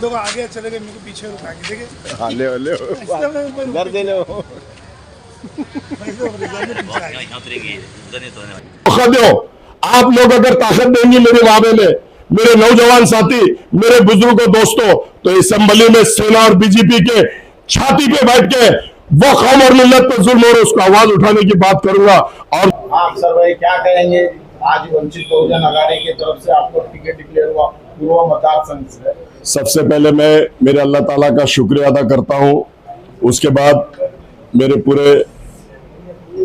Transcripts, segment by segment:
लोग आगे चले गए, मेरे को पीछे रुका के देखिए। हाँ, ले घर दे लो। दो आप लोग अगर ताकत देंगे मेरे मामले में, मेरे नौजवान साथी, मेरे बुजुर्गों, दोस्तों, तो असेंबली में सेना और बीजेपी के छाती पे बैठ के वो कौम और मिल्लत पर जुल्म हो रहा है उसको आवाज उठाने की बात करूंगा। और आप सर भाई क्या कहेंगे, आज वंचित बहुजन अघाड़ी की तरफ से आपको टिकट डिक्लेयर हुआ पूर्व मतदार संघ से? सबसे पहले मैं मेरे अल्लाह ताला का शुक्रिया अदा करता हूं। उसके बाद मेरे पूरे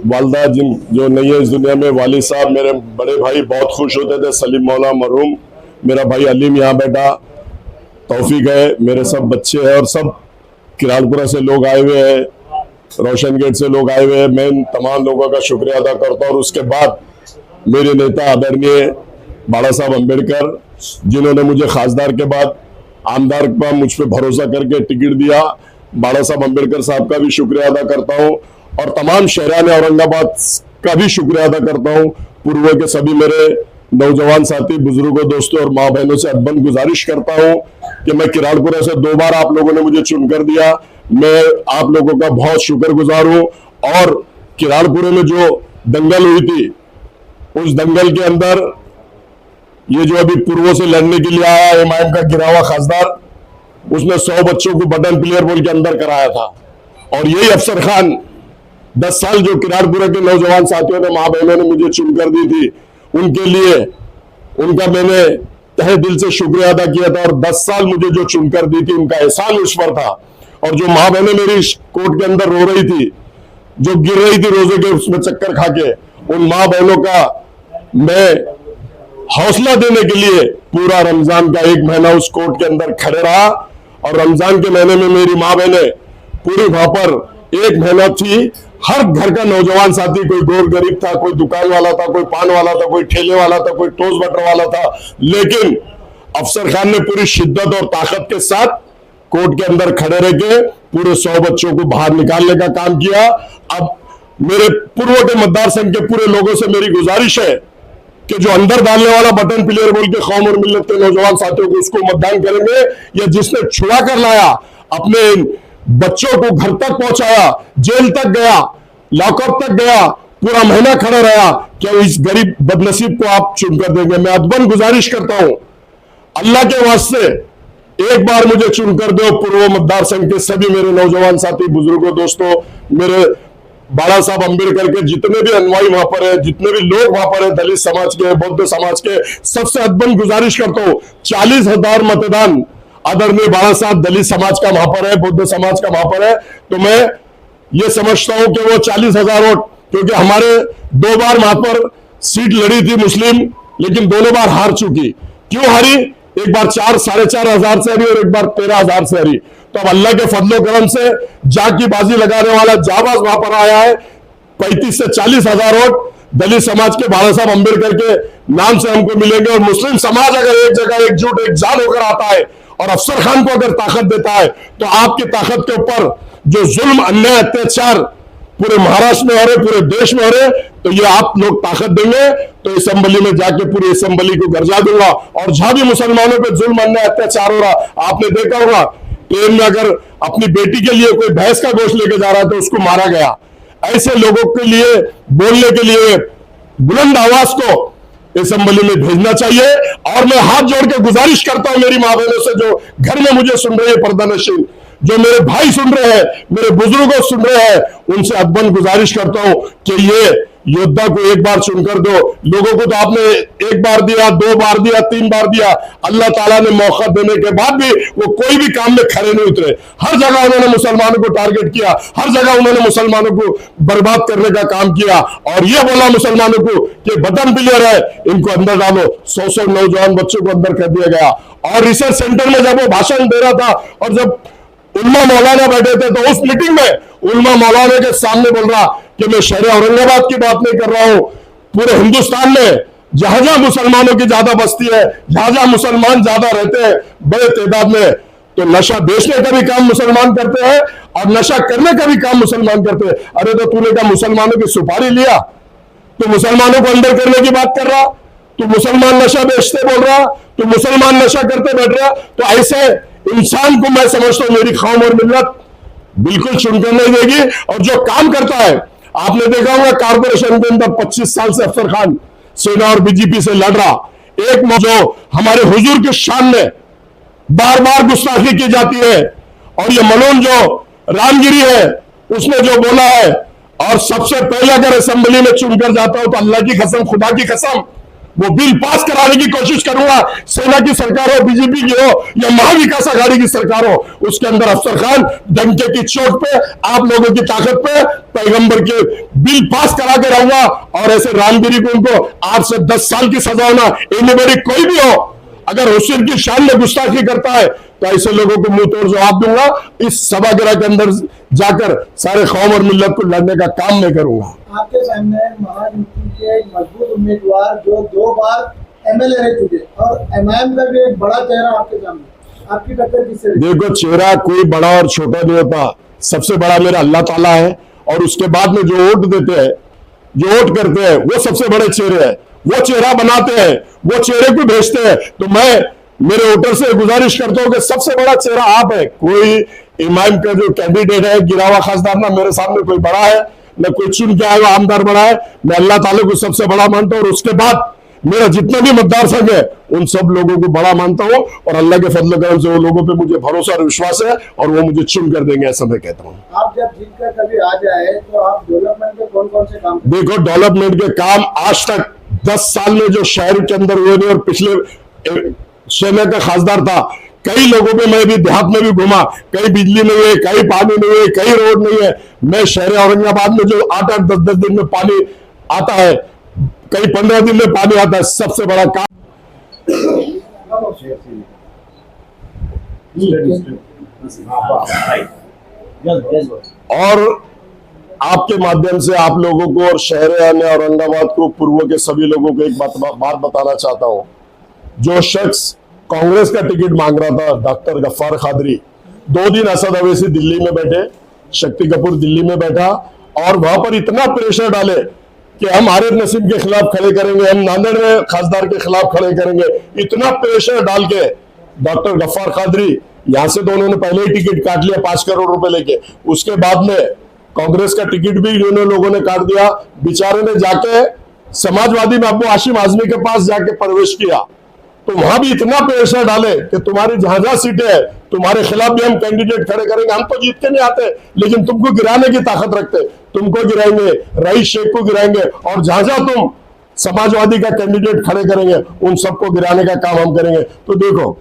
वालदा जो नहीं है इस दुनिया में, वाली साहब, मेरे बड़े भाई बहुत खुश होते थे, सलीम मौला मरहूम, मेरा भाई अलीम यहाँ बैठा, तौफीक है, मेरे सब बच्चे हैं और सब किरालपुरा से लोग आए हुए हैं, रोशन गेट से लोग आए हुए हैं। मैं इन तमाम लोगों का शुक्रिया अदा करता हूँ। और उसके बाद मेरे नेता आदरणीय बाला साहब अम्बेडकर, जिन्होंने मुझे खासदार के बाद आमदार का मुझ पर भरोसा करके टिकट दिया, बाला साहब अम्बेडकर साहब का भी शुक्रिया अदा करता हूँ। और तमाम शहरान औरंगाबाद का भी शुक्रिया अदा करता हूँ। पूर्व के सभी मेरे नौजवान साथी, बुजुर्गों, दोस्तों और माँ बहनों से अदबन गुजारिश करता हूँ कि मैं किरालपुरा से 2 बार आप लोगों ने मुझे चुनकर दिया, मैं आप लोगों का बहुत शुक्रगुजार हूँ। और किरालपुरे में जो दंगल हुई थी, उस दंगल के अंदर ये जो अभी पूर्वों से लड़ने के लिए आया एमआईएम का गिरा हुआ खासदार, उसने 100 बच्चों को बटन प्लेयर बोल के अंदर कराया था। और यही अफसर खान 10 साल जो किरालपुरा के नौजवान साथियों ने, माँ बहनों ने मुझे चुनकर दी थी, उनके लिए उनका मैंने तहे दिल से शुक्रिया अदा किया था। और 10 साल मुझे जो चुनकर दी थी, उनका एहसान उस पर था। और जो माँ बहनें मेरी कोर्ट के अंदर रो रही थी, जो गिर रही थी रोजे के उसमें चक्कर खा के, उन माँ बहनों का मैं हौसला देने के लिए पूरा रमजान का 1 महीना उस कोर्ट के अंदर खड़े रहा। और रमजान के महीने में मेरी माँ बहनें पूरी वहां पर 1 महीना थी। हर घर का नौजवान साथी, कोई गोर गरीब था, कोई दुकान वाला था, कोई पान वाला था, कोई ठेले वाला था, कोई टोस्ट बटर वाला था, लेकिन अफसर खान ने पूरी शिद्दत और ताकत के साथ कोर्ट के अंदर खड़े रह के पूरे 100 बच्चों को बाहर निकालने का काम किया। अब मेरे पूर्व के मतदार संघ के पूरे लोगों से मेरी गुजारिश है कि जो अंदर डालने वाला बटन प्लेयर बोल के कौम और मिल्लत के नौजवान साथियों को उसको मतदान करेंगे, या जिसने छुड़ा कर लाया, अपने बच्चों को घर तक पहुंचाया, जेल तक गया, लॉकअप तक गया, पूरा महीना खड़ा रहा, क्या इस गरीब बदनसीब को आप चुनकर देंगे? मैं अदबन गुजारिश करता हूं, अल्लाह के वास्ते एक बार मुझे चुनकर दो। पूर्व मतदार संघ के सभी मेरे नौजवान साथी, बुजुर्गों, दोस्तों, मेरे बाला साहब अम्बेडकर के जितने भी अनुयायी वहां पर है, जितने भी लोग वहां पर है, दलित समाज के, बौद्ध समाज के, सबसे अदबन गुजारिश करता हूं, 40,000 मतदान आदरणीय बाला साहब दलित समाज का वहां पर है, बौद्ध समाज का वहां पर है। तो मैं ये समझता हूं कि वो 40,000 वोट, क्योंकि हमारे 2 बार वहां पर सीट लड़ी थी मुस्लिम, लेकिन दोनों बार हार चुकी। क्यों हारी? एक बार 4 साढ़े 4 हजार से हारी और एक बार 13,000 से हारी। तो अब अल्लाह के फजलो करम से जाग की बाजी लगाने वाला जाबाज वहां पर आया है। 35 से 40,000 वोट दलित समाज के बाला साहब अम्बेडकर के नाम से हमको मिलेंगे। और मुस्लिम समाज अगर एक जगह एकजुट, एकजान होकर आता है और अफसर खान को अगर ताकत देता है, तो आपकी ताकत के ऊपर जो जुल्म, अन्याय, अत्याचार पूरे महाराष्ट्र में हो रहे, पूरे देश में हो रहे, तो ये आप लोग ताकत देंगे तो असेंबली में जाके पूरी असेंबली को गर्जा दूंगा। और जहां भी मुसलमानों पे जुल्म, अन्याय, अत्याचार हो रहा, आपने देखा होगा ट्रेन में अगर अपनी बेटी के लिए कोई भैंस का गोश्त लेके जा रहा है तो उसको मारा गया। ऐसे लोगों के लिए बोलने के लिए बुलंद आवाज को असेंबली में भेजना चाहिए। और मैं हाथ जोड़ के गुजारिश करता हूं मेरी मां बहनों से, जो घर में मुझे सुन रहे हैं, पर्दानशीन, जो मेरे भाई सुन रहे हैं, मेरे बुजुर्गों सुन रहे हैं, उनसे अदबन गुजारिश करता हूं कि ये योद्धा को एक बार चुनकर दो। लोगों को तो आपने 1 बार दिया, 2 बार दिया, 3 बार दिया, अल्लाह ताला ने मौका देने के बाद भी वो कोई भी काम में खड़े नहीं उतरे। हर जगह उन्होंने मुसलमानों को टारगेट किया, हर जगह उन्होंने मुसलमानों को बर्बाद करने का काम किया। और ये बोला मुसलमानों को कि बटन प्लेयर है, इनको अंदर डालो। 100 नौजवान बच्चों को अंदर कर दिया गया। और रिसर्च सेंटर में जब वो भाषण दे रहा था और जब उल्मा मौलाना बैठे थे, तो उस मीटिंग में उल्मा मौलाना के सामने बोल रहा कि मैं शहर औरंगाबाद की बात नहीं कर रहा हूं, पूरे हिंदुस्तान में जहां जहां मुसलमानों की ज्यादा बस्ती है, जहां जहां मुसलमान ज्यादा रहते हैं बड़े तादाद में, तो नशा बेचने का भी काम मुसलमान करते हैं और नशा करने का भी काम मुसलमान करते हैं। अरे तो तूने क्या मुसलमानों की सुपारी लिया? तो मुसलमानों को अंदर करने की बात कर रहा, तो मुसलमान नशा बेचते बोल रहा, तो मुसलमान नशा करते बैठ रहा। तो ऐसे इंसान को मैं समझता हूं मेरी कौम और मिल्लत बिल्कुल चुनकर नहीं देगी। और जो काम करता है, आपने देखा होगा कारपोरेशन के अंदर 25 साल से अफसर खान सेना और बीजेपी से लड़ रहा, एक जो हमारे हुजूर के शान में बार बार गुस्ताखी की जाती है, और ये मलून जो रामगिरी है उसने जो बोला है, और सबसे पहले अगर असेंबली में चुनकर जाता हो तो अल्लाह की कसम, खुदा की कसम, वो बिल पास कराने की कोशिश करूंगा। सेना की सरकार हो, बीजेपी की हो या महाविकास आघाड़ी की सरकार हो, उसके अंदर अफसर खान डंके की चोट पे, आप लोगों की ताकत पे पैगंबर के बिल पास करा के रहूंगा। और ऐसे रामगिरी को उनको 8 से 10 साल की सजा होना, एनीबॉडी कोई भी हो, अगर हुजूर की शान में गुस्ताखी करता है तो ऐसे लोगों को मुंह तोड़ जवाब दूंगा। इस सभागृह के अंदर जाकर सारे कौम और मिल्लत को लड़ने का काम मैं करूंगा। आपके सामने महायुति के एक मजबूत उम्मीदवार जो 2 बार एमएलए रह चुके और एमआईएम का भी एक बड़ा चेहरा आपके सामने, आपकी टक्कर किससे? देखो, चेहरा कोई बड़ा और छोटा नहीं होता, सबसे बड़ा मेरा अल्लाह ताला है, और उसके बाद में जो वोट देते हैं, जो वोट करते हैं, वो सबसे बड़े चेहरे हैं। वो चेहरा बनाते हैं, वो चेहरे को भेजते हैं। तो मैं मेरे वोटर से गुजारिश करता हूं कि सबसे बड़ा चेहरा आप है। कोई इमाम का जो कैंडिडेट है गिरावा खासदार, ना मेरे सामने कोई बड़ा है, न कोई चुन के आया आमदार बड़ा है। मैं अल्लाह ताला को सबसे बड़ा मानता हूं, और उसके बाद मेरा जितना भी मतदार संघ है उन सब लोगों को बड़ा मानता हूं, और अल्लाह के फजल करम से वो लोगों पे मुझे भरोसा और विश्वास है, और वो मुझे चुन कर देंगे, ऐसा मैं कहता हूं। आप जब जीत कर कभी आ जाए तो आप डेवलपमेंट के कौन कौन से काम? देखो, डेवलपमेंट के काम आज तक 10 साल में जो शहर के अंदर हुए नहीं, और पिछले सेना का खासदार था, कई लोगों पे मैं भी देहात में भी घुमा, कहीं बिजली नहीं है, कहीं पानी नहीं है, कहीं रोड नहीं है। मैं शहर औरंगाबाद में जो 8-8, 10-10 दिन में पानी आता है, कहीं 15 दिन में पानी आता है, सबसे बड़ा काम। और आपके माध्यम से आप लोगों को और शहर यानी औरंगाबाद को, पूर्व के सभी लोगों को एक बात बताना चाहता हूं। जो शख्स कांग्रेस का टिकट मांग रहा था, डॉक्टर गफ्फार कादरी, 2 दिन असद अवैसी दिल्ली में बैठे, शक्ति कपूर दिल्ली में बैठा, और वहां पर इतना प्रेशर डाले कि हम आरिफ नसीम के खिलाफ खड़े करेंगे, हम नांदेड़ में खासदार के खिलाफ खड़े करेंगे। इतना प्रेशर डाल के डॉक्टर गफ्फार कादरी यहां से, तो उन्होंने पहले ही टिकट काट लिया 5 करोड़ रुपए लेके। उसके बाद में कांग्रेस का टिकट भी इन्होंने लोगों ने काट दिया। बेचारे ने जाके समाजवादी में अबू हाशिम आजमी के पास जाके प्रवेश किया, तो वहां भी इतना प्रेशर डाले कि तुम्हारी जहां सीटें है तुम्हारे खिलाफ भी हम कैंडिडेट खड़े करेंगे, हम तो जीत के नहीं आते लेकिन तुमको गिराने की ताकत रखते, तुमको गिराएंगे, रईस शेख को गिराएंगे, और जहां तुम समाजवादी का कैंडिडेट खड़े करेंगे उन सबको गिराने का काम हम करेंगे। तो देखो,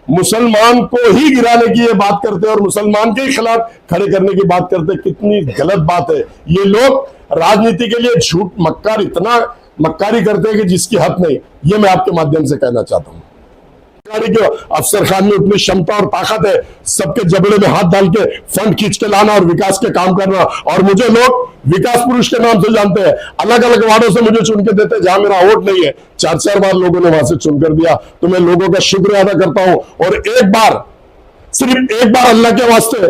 मुसलमान को ही गिराने की ये बात करते हैं और मुसलमान के खिलाफ खड़े करने की बात करते हैं, कितनी गलत बात है। ये लोग राजनीति के लिए झूठ मक्कार, इतना मक्कारी करते हैं कि जिसकी हद नहीं। ये मैं आपके माध्यम से कहना चाहता हूं। अफसर खान में उतनी क्षमता और ताकत है, सबके जबड़े में हाथ डाल के फंड खींच के लाना और विकास के काम करना। और मुझे लोग विकास पुरुष के नाम से जानते हैं, अलग अलग वार्डों से मुझे चुन के देते हैं जहां मेरा वोट नहीं है। 4-4 बार लोगों ने वहां से चुनकर दिया, तो मैं लोगों का शुक्रिया अदा करता हूं। और एक बार, सिर्फ एक बार अल्लाह के वास्ते,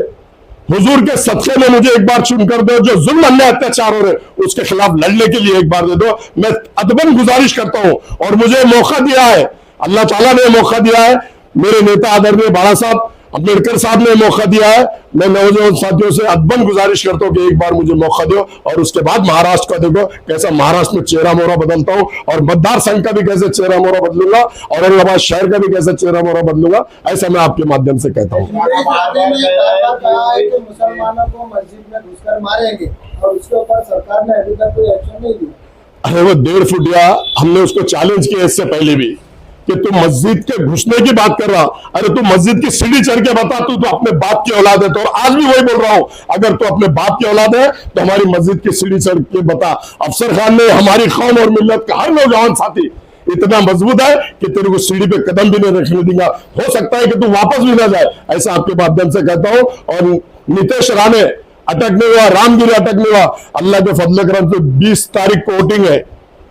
हुजूर के सदके में मुझे एक बार चुनकर दो। जो जुल्म अन्याय अत्याचार हो रहे उसके खिलाफ लड़ने के लिए एक बार दे दो, मैं अदबन गुजारिश करता हूं। और मुझे मौका दिया है, अल्लाह ताला ने मौका दिया है, मेरे नेता आदरणीय बाला साहब अम्बेडकर साहब ने मौका दिया है। मैं नौजवान साथियों से अदबन गुजारिश करता हूं कि एक बार मुझे मौका दो, और उसके बाद महाराष्ट्र का देखो कैसा महाराष्ट्र में चेहरा मोहरा बदलता हूं, और मतदार संघ का भी कैसे चेहरा मोहरा बदलूंगा, और औरंगाबाद शहर का भी कैसे चेहरा मोहरा बदलूंगा, ऐसा मैं आपके माध्यम से कहता हूं। मुसलमानों को मस्जिद में घुसकर मारेंगे और उसके ऊपर सरकार ने अभी तक कोई एक्शन नहीं लिया। अरे वो 1.5 फुटिया, हमने उसको चैलेंज किया इससे पहले भी कि तू मस्जिद के घुसने की बात कर रहा, अरे तू मस्जिद की सीढ़ी चढ़ के बता, तू तो अपने बाप की औलाद है। तो और आज भी वही बोल रहा हूं, अगर तू अपने बाप की औलाद है तो हमारी मस्जिद की सीढ़ी चढ़ के बता। अफसर खान ने हमारी कौम और मिल्लत का हर नौजवान साथी इतना मजबूत है कि तेरे को सीढ़ी पे कदम भी नहीं रखने देगा, हो सकता है कि तू वापस भी ना जाए, ऐसा आपके माध्यम से कहता हूं। और नीतीश राणे अटक नहीं हुआ, रामगिरी अटक नहीं हुआ, अल्लाह के फजल करम से 20 तारीख को वोटिंग है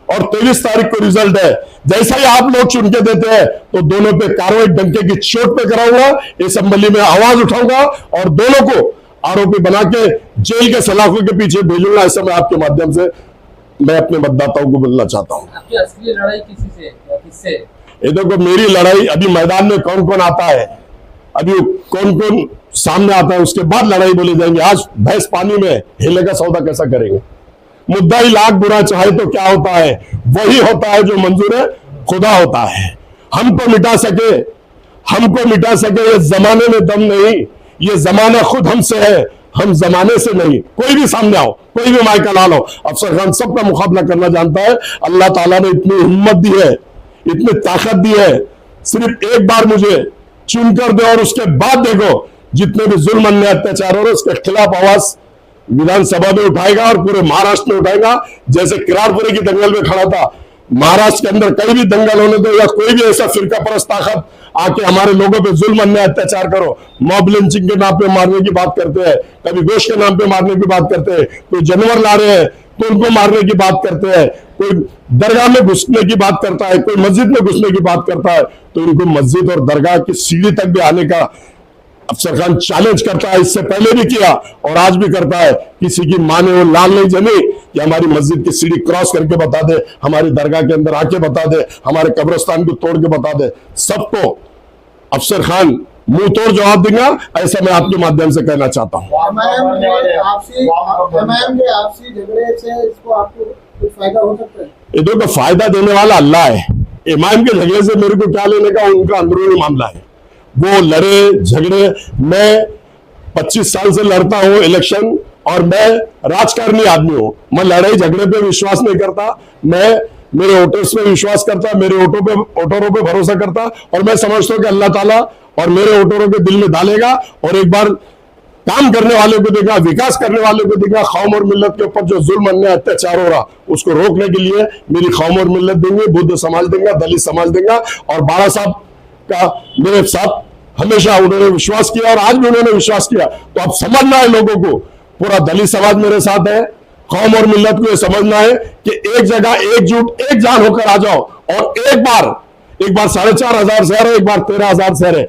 और 23 तारीख को रिजल्ट है। जैसा ही आप लोग चुन के देते हैं तो दोनों पे कार्रवाई डंके की चोट पे कराऊंगा, असेंबली में आवाज उठाऊंगा और दोनों को आरोपी बना के जेल के सलाखों के पीछे भेजूंगा। ऐसा मैं आपके माध्यम से मैं अपने मतदाताओं को बोलना चाहता हूँ। आपकी असली लड़ाई किसी से या किससे? ये देखो, मेरी लड़ाई अभी मैदान में कौन कौन आता है, अभी कौन कौन सामने आता है उसके बाद लड़ाई बोली जाएंगे। आज भैंस पानी में हिले का सौदा कैसा करेंगे? मुद्दा ही लाख बुरा चाहे तो क्या होता है, वही होता है जो मंजूर खुदा होता है। हमको मिटा सके ये जमाने में दम नहीं, ये जमाना खुद हमसे है, हम जमाने से नहीं। कोई भी सामने आओ, कोई भी माइक ला लो, अफसर खान सबका मुकाबला करना जानता है। अल्लाह ताला ने इतनी हिम्मत दी है, इतनी ताकत दी है, सिर्फ एक बार मुझे चुनकर दो और उसके बाद देखो जितने भी जुल्म अन्याय अत्याचार हो रहे उसके खिलाफ आवाज विधानसभा में उठाएगा और पूरे महाराष्ट्र में उठाएगा। जैसे किरारपुरे की दंगल में खड़ा था, महाराष्ट्र के अंदर कहीं भी दंगल होने दो या कोई भी ऐसा फिरका परस्त ताकत आके हमारे लोगों पे जुल्म अन्याय अत्याचार करो, मॉब लिंचिंग के नाम पे मारने की बात करते हैं, कभी गोश्त के नाम पे मारने की बात करते हैं, कोई जानवर ला रहे हैं तो उनको मारने की बात करते हैं, कोई दरगाह में घुसने की बात करता है, कोई मस्जिद में घुसने की बात करता है, तो इनको मस्जिद और दरगाह की सीढ़ी तक भी आने का अफसर खान चैलेंज करता है। इससे पहले भी किया और आज भी करता है। किसी की मां ने वो लाल नहीं जमी कि हमारी मस्जिद की सीढ़ी क्रॉस करके बता दे, हमारी दरगाह के अंदर आके बता दे, हमारे कब्रिस्तान को तोड़ के बता दे। सबको अफसर खान मुंह तोड़ जवाब देगा, ऐसा मैं आपके माध्यम से कहना चाहता हूँ। आपसी झगड़े से इसको आपको कुछ फायदा हो सकता है? ये देखो, फायदा देने वाला अल्लाह है। इमाम के झगड़े से मेरे को क्या लेने का, उनका अंदरूनी मामला है। वो लड़े झगड़े, मैं 25 साल से लड़ता हूं इलेक्शन और मैं राजकारणी आदमी हूं। मैं लड़ाई झगड़े पे विश्वास नहीं करता, मैं मेरे वोटर्स पे विश्वास करता, मेरे वोटरों पे भरोसा करता और मैं समझता हूं कि अल्लाह ताला और मेरे वोटरों के दिल में डालेगा और एक बार काम करने वाले को देगा, विकास करने वाले को देगा। कौम और मिल्लत के ऊपर जो जुल्म अन्याय अत्याचार हो रहा उसको रोकने के लिए मेरी कौम और मिल्लत देंगे, बुद्ध समाज देंगे, दलित समाज देंगे। और बाड़ा साहब का मेरे साथ हमेशा उन्होंने विश्वास किया और आज भी उन्होंने विश्वास किया। तो अब समझना है लोगों को, पूरा दलित समाज मेरे साथ है, कौम और मिल्लत को यह समझना है कि एक जगह एकजुट एक जान होकर आ जाओ और एक बार 4,500 शहर है, एक बार 13,000 शहर है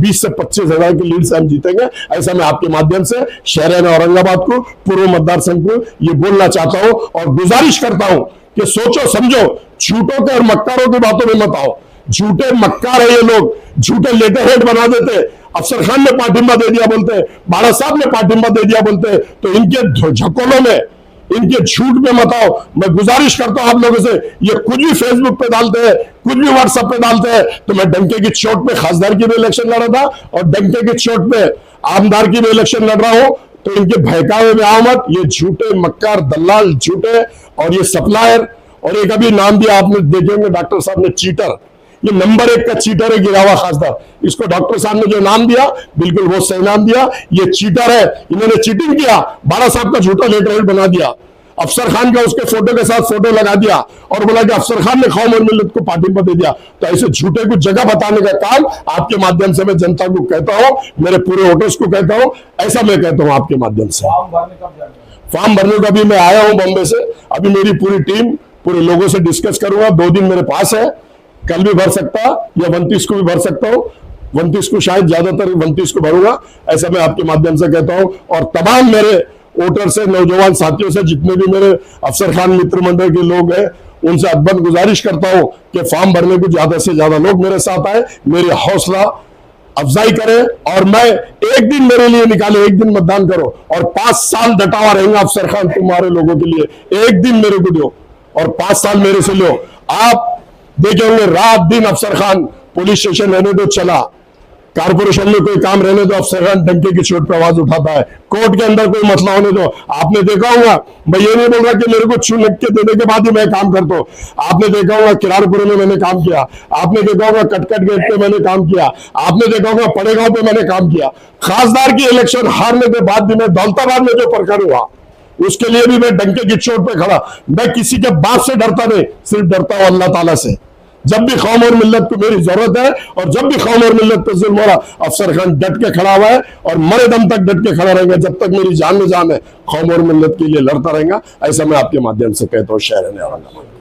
20 से 25 हजार की लीड से हम जीतेंगे। ऐसा मैं आपके माध्यम से शहर औरंगाबाद को, पूर्व मतदार संघ को ये बोलना चाहता हूं और गुजारिश करता हूं कि सोचो समझो, झूठों के और मक्कारों की बातों में मत आओ। झूठे मक्कार है ये लोग, झूठे लेटर हेड बना देते। अफसर खान ने पाठिंबा दे दिया बोलते हैं, बाड़ा साहब ने पाठिंबा दे दिया बोलते हैं, तो इनके झकोलों में, इनके झूठ में मत आओ। मैं गुजारिश करता हूं आप लोगों से, ये कुछ भी फेसबुक पे डालते हैं, कुछ भी व्हाट्सएप पे डालते हैं। तो मैं डंके की चोट पे खासदार की भी इलेक्शन लड़ा था और डंके की चोट पे आमदार की भी इलेक्शन लड़ रहा हूं। तो इनके बहकावे में आओ मत। ये झूठे मक्कार दलाल झूठे और ये सप्लायर, और एक अभी नाम दिया आपने देखेंगे डॉक्टर साहब ने, चीटर। ये नंबर 1 का चीटर है गिरावा खासदार। इसको डॉक्टर साहब ने जो नाम दिया बिल्कुल वो सही नाम दिया, ये चीटर है। इन्होंने चीटिंग किया, बाड़ा साहब का झूठा लेटर हेड बना दिया, अफसर खान का उसके फोटो के साथ फोटो लगा दिया और बोला कि अफसर खान ने कौम और मिल्लत को पार्टी दे दिया। तो ऐसे झूठे को जगह बताने का काम आपके माध्यम से मैं जनता को कहता हूं, मेरे पूरे वोटर्स को कहता हूं, ऐसा मैं कहता हूं आपके माध्यम से। फॉर्म भरने का भी मैं आया हूं बॉम्बे से, अभी मेरी पूरी टीम पूरे लोगों से डिस्कस करूंगा। 2 दिन मेरे पास है, कल भी भर सकता या 29 को भी भर सकता हूं। 29 को शायद, ज्यादातर 29 को भरूंगा, ऐसा मैं आपके माध्यम से कहता हूं। और तमाम मेरे वोटर से, नौजवान साथियों से, जितने भी मेरे अफसर खान मित्र मंडल के लोग हैं, उनसे अदबन गुजारिश करता हूं कि फॉर्म भरने को ज्यादा से ज्यादा लोग मेरे साथ आए, मेरी हौसला अफजाई करें और मैं एक दिन मेरे लिए निकाले, एक दिन मतदान करो और 5 साल डटा हुआ रहेगा अफसर खान तुम्हारे लोगों के लिए। एक दिन मेरे को दो और 5 साल मेरे से लो। आप देखे होंगे रात दिन अफसर खान, पुलिस स्टेशन रहने दो चला, कारपोरेशन में कोई काम रहने दो अफसर खान डंके की चोट पर आवाज उठाता है, कोर्ट के अंदर कोई मसला होने दो। आपने देखा होगा, मैं ये नहीं बोल रहा कि मेरे को छू लग के देने के बाद ही मैं काम करता हूं। आपने देखा होगा किरारपुरे में मैंने काम किया, आपने देखा होगा कटकट गेट पे मैंने काम किया, आपने देखा होगा पड़ेगांव पे मैंने काम किया। खासदार की इलेक्शन हारने के बाद भी मैं दौलताबाद में जो प्रकार हुआ उसके लिए भी मैं डंके की चोट पे खड़ा। मैं किसी के बाप से डरता नहीं, सिर्फ डरता हूं अल्लाह ताला से। जब भी कौम और मिल्लत को मेरी जरूरत है और जब भी कौम और मिल्लत पर जुल्म हो रहा, अफसर खान डट के खड़ा हुआ है और मरे दम तक डट के खड़ा रहेगा। जब तक मेरी जान में जान है, कौम और मिल्लत के लिए लड़ता रहेगा। ऐसा मैं आपके माध्यम से कहता हूँ शहर औरंगाबाद।